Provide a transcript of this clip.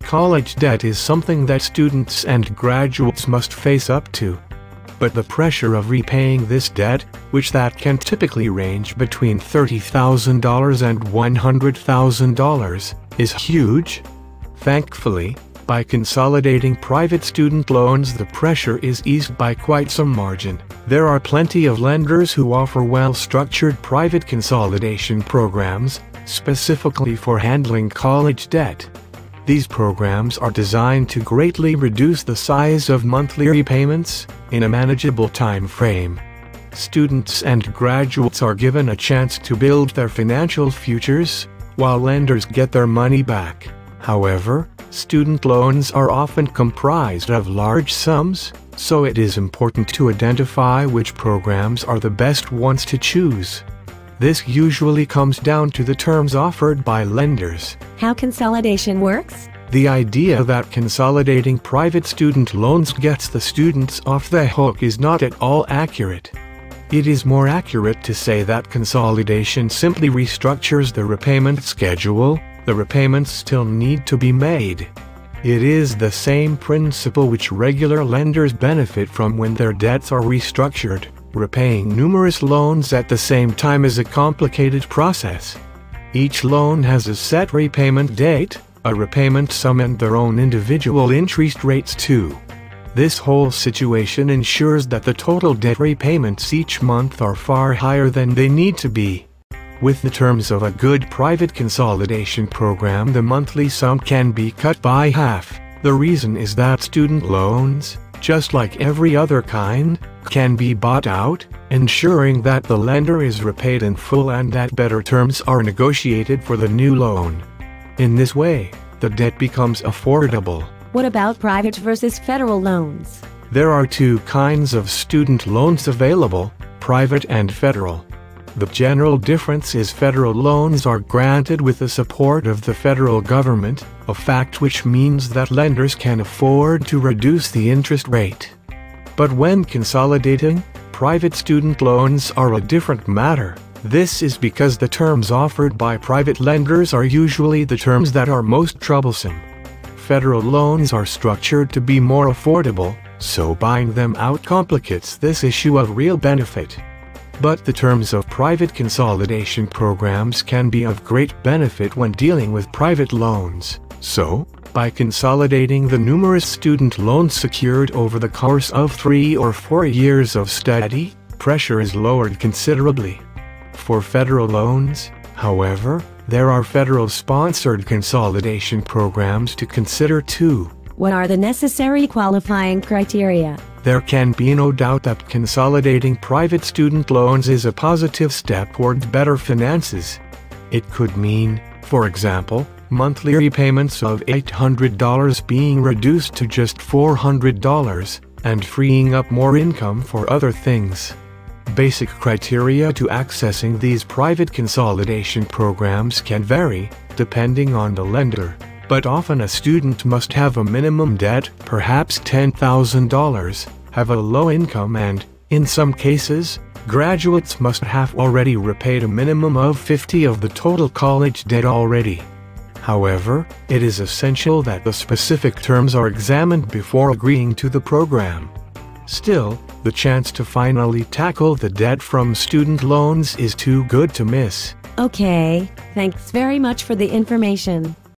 College debt is something that students and graduates must face up to. But the pressure of repaying this debt, which that can typically range between $30,000 and $100,000, is huge. Thankfully, by consolidating private student loans, the pressure is eased by quite some margin. There are plenty of lenders who offer well-structured private consolidation programs, specifically for handling college debt. These programs are designed to greatly reduce the size of monthly repayments in a manageable time frame. Students and graduates are given a chance to build their financial futures, while lenders get their money back. However, student loans are often comprised of large sums, so it is important to identify which programs are the best ones to choose. This usually comes down to the terms offered by lenders. How consolidation works? The idea that consolidating private student loans gets the students off the hook is not at all accurate. It is more accurate to say that consolidation simply restructures the repayment schedule. The repayments still need to be made. It is the same principle which regular lenders benefit from when their debts are restructured. Repaying numerous loans at the same time is a complicated process. Each loan has a set repayment date, a repayment sum, and their own individual interest rates too. This whole situation ensures that the total debt repayments each month are far higher than they need to be. With the terms of a good private consolidation program, the monthly sum can be cut by half. The reason is that student loans, just like every other kind, can be bought out, ensuring that the lender is repaid in full and that better terms are negotiated for the new loan. In this way, the debt becomes affordable. What about private versus federal loans? There are two kinds of student loans available, private and federal. The general difference is federal loans are granted with the support of the federal government, a fact which means that lenders can afford to reduce the interest rate. But when consolidating, private student loans are a different matter. This is because the terms offered by private lenders are usually the terms that are most troublesome. Federal loans are structured to be more affordable, so buying them out complicates this issue of real benefit. But the terms of private consolidation programs can be of great benefit when dealing with private loans. So, by consolidating the numerous student loans secured over the course of 3 or 4 years of study, pressure is lowered considerably. For federal loans, however, there are federal-sponsored consolidation programs to consider too. What are the necessary qualifying criteria? There can be no doubt that consolidating private student loans is a positive step towards better finances. It could mean, for example, monthly repayments of $800 being reduced to just $400, and freeing up more income for other things. Basic criteria to accessing these private consolidation programs can vary, depending on the lender, but often a student must have a minimum debt, perhaps $10,000, have a low income, and, in some cases, graduates must have already repaid a minimum of 50% of the total college debt already. However, it is essential that the specific terms are examined before agreeing to the program. Still, the chance to finally tackle the debt from student loans is too good to miss. Okay, thanks very much for the information.